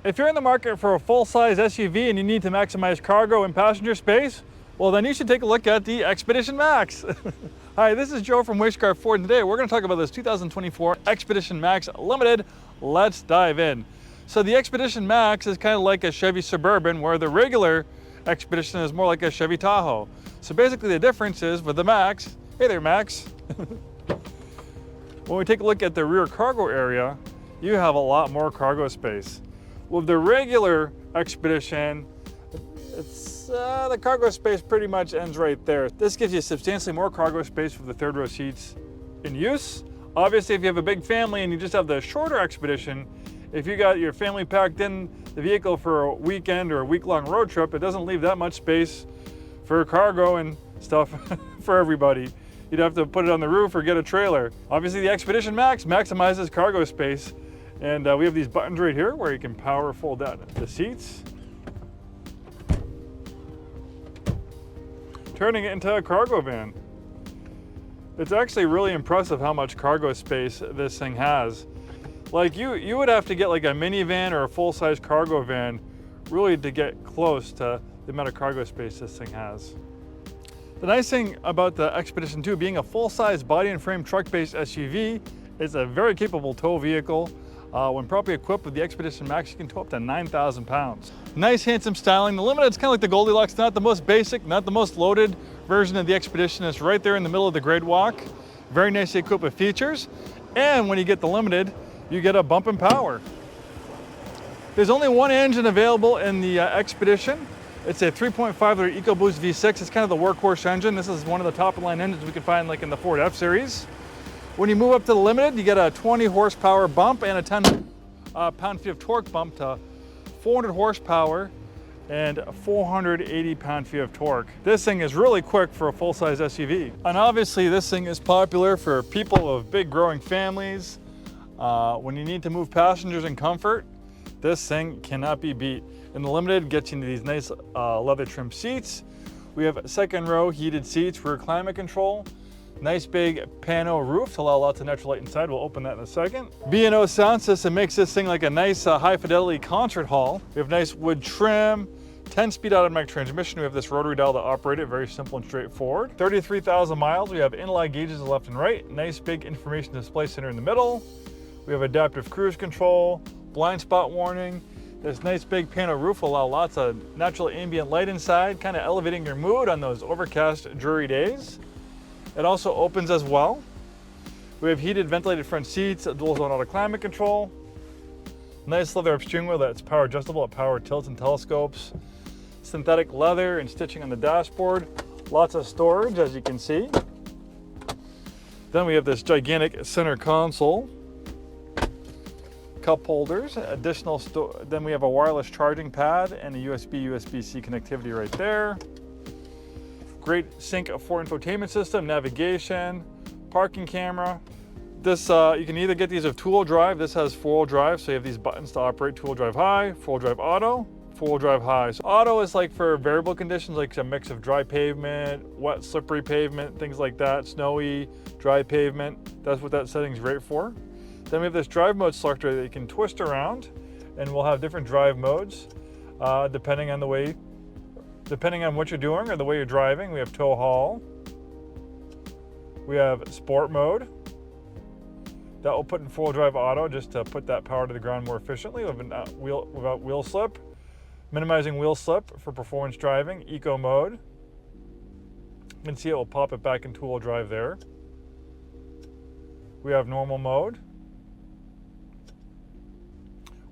If you're in the market for a full-size SUV and you need to maximize cargo and passenger space, well then you should take a look at the Expedition Max. Hi, this is Joe from Scarff Ford, and today we're going to talk about this 2024 Expedition Max Limited. Let's dive in. So the Expedition Max is kind of like a Chevy Suburban, where the regular Expedition is more like a Chevy Tahoe. So basically the difference is with the Max, hey there Max, when we take a look at the rear cargo area, you have a lot more cargo space. With the regular Expedition, the cargo space pretty much ends right there. This gives you substantially more cargo space with the third row seats in use. Obviously, if you have a big family and you just have the shorter Expedition, if you got your family packed in the vehicle for a weekend or a week-long road trip, it doesn't leave that much space for cargo and stuff for everybody. You'd have to put it on the roof or get a trailer. Obviously, the Expedition Max maximizes cargo space. And we have these buttons right here where you can power fold down the seats, turning it into a cargo van. It's actually really impressive how much cargo space this thing has. Like you would have to get like a minivan or a full-size cargo van really to get close to the amount of cargo space this thing has. The nice thing about the Expedition 2 being a full-size body and frame truck-based SUV, it's a very capable tow vehicle. When properly equipped with the Expedition Max, you can tow up to 9,000 pounds. Nice, handsome styling. The Limited is kind of like the Goldilocks, not the most basic, not the most loaded version of the Expedition. It's right there in the middle of the grade walk. Very nicely equipped with features. And when you get the Limited, you get a bump in power. There's only one engine available in the Expedition. It's a 3.5 liter EcoBoost V6. It's kind of the workhorse engine. This is one of the top of the line engines we can find like in the Ford F-Series. When you move up to the Limited, you get a 20 horsepower bump and a 10 pound-feet of torque bump to 400 horsepower and 480 pound-feet of torque. This thing is really quick for a full-size SUV. And obviously this thing is popular for people of big growing families. When you need to move passengers in comfort, this thing cannot be beat. In the Limited, gets you into these nice leather trim seats. We have second row heated seats, rear climate control. Nice big pano roof to allow lots of natural light inside. We'll open that in a second. B&O sound system makes this thing like a nice high fidelity concert hall. We have nice wood trim, 10-speed automatic transmission. We have this rotary dial to operate it, very simple and straightforward. 33,000 miles. We have inline gauges left and right. Nice big information display center in the middle. We have adaptive cruise control, blind spot warning. This nice big pano roof will allow lots of natural ambient light inside, kind of elevating your mood on those overcast, dreary days. It also opens as well. We have heated ventilated front seats, dual zone auto climate control. Nice leather steering wheel that's power adjustable. It power tilts and telescopes. Synthetic leather and stitching on the dashboard. Lots of storage, as you can see. Then we have this gigantic center console. Cup holders, then we have a wireless charging pad and a USB-C connectivity right there. Great sync for infotainment system, navigation, parking camera. This, you can either get these with two-wheel drive. This has four-wheel drive, so you have these buttons to operate two-wheel drive high, four-wheel drive auto, four-wheel drive high. So auto is like for variable conditions, like a mix of dry pavement, wet, slippery pavement, things like that, snowy, dry pavement. That's what that setting's great for. Then we have this drive mode selector that you can twist around, and we'll have different drive modes depending on what you're doing or the way you're driving. We have tow haul. We have sport mode. That will put in four-wheel drive auto just to put that power to the ground more efficiently without wheel slip. Minimizing wheel slip for performance driving. Eco mode. You can see it will pop it back in two-wheel drive there. We have normal mode.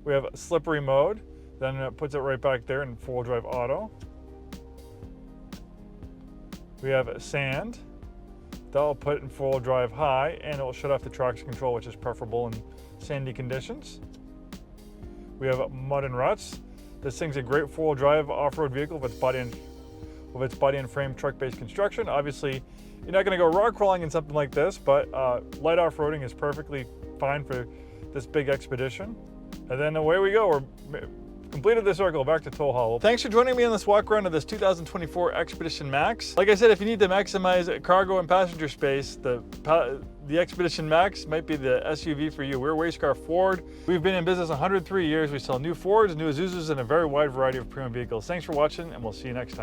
We have slippery mode. Then it puts it right back there in four-wheel drive auto. We have sand. That will put it in four-wheel drive high, and it will shut off the traction control, which is preferable in sandy conditions. We have mud and ruts. This thing's a great four-wheel drive off-road vehicle with its body and frame truck-based construction. Obviously, you're not going to go rock crawling in something like this, but light off-roading is perfectly fine for this big Expedition. And then away we go. We're completed the circle, back to tow haul. Thanks for joining me on this walk around of this 2024 Expedition Max. Like I said, if you need to maximize cargo and passenger space, the the Expedition Max might be the SUV for you. We're Scarff Ford. We've been in business 103 years. We sell new Fords, new Isuzus, and a very wide variety of pre-owned vehicles. Thanks for watching, and we'll see you next time.